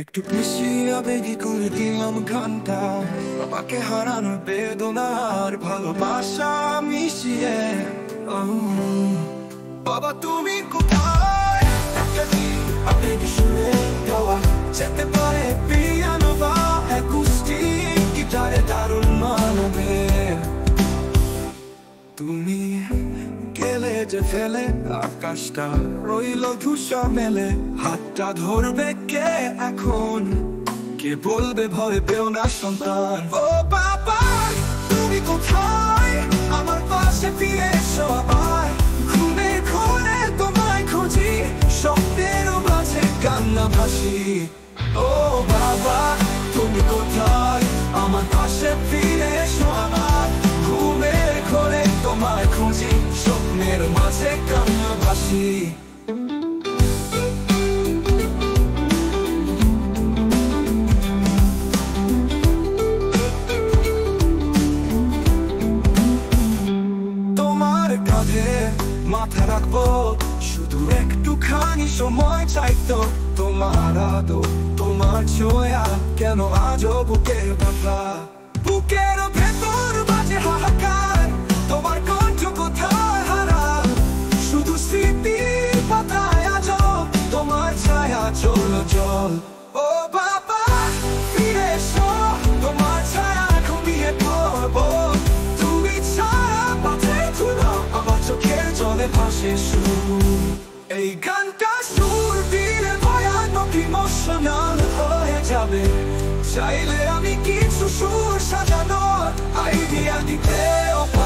একটু মিশিয়ে আবেগী করে দিলাম গানটা, আমাকে হারানোর বেদনার ভালোবাসা মিশিয়ে। বাবা তুমি কোথায়, একটা দিন আবেগী সুরে গাওয়া যেতে পারে পিয়ানো বা অ্যাকুস্টিক গিটারে দারুণ মানবে। তুমি গেলে যে ফেলে আকাশটা রইল ধূসর মেলে, হাতটা ধরবে কে এখন, কে বলবে ভয় পেও না সন্তান। ও বাবা তুমি কোথায়, আমার পাশে ফিরে এসো আবার, ঘুমের ঘরে তোমায় খুঁজি, স্বপ্নের মাঝে কান্না ভাসি। ও বাবা তুমি কোথায়, আমার পাশে ফিরে এসো আবার, ঘুমের ঘরে তোমায় খুঁজি, স্বপ্নের মাঝে কান্না ভাসি। তোমার কাঁধে মাথা রাখবো, শুধু একটুখানি সময় চাইতো, তোমার আদর তোমার ছোঁয়া কেন আজও বুকের ব্যথা, বুকের ভেতর বাজে হাহাকার, তোমার কণ্ঠ কোথায় হারা, শুধু স্মৃতির পাতায় আজও তোমার ছায়া চল জল। ও বাবা ফিরে এসো, তোমার ছায়া ঘুমিয়ে পড়বো, তুমি ছায়া পথে ধুলো, আমার চোখের জলে ভাসে সুর। এই গানটা সুর দিলে ভয়ানক ইমোশনাল হয়ে যাবে, চাইলে আমি কিছু সুর সাজানোর আইডিয়া দিতেও পারি।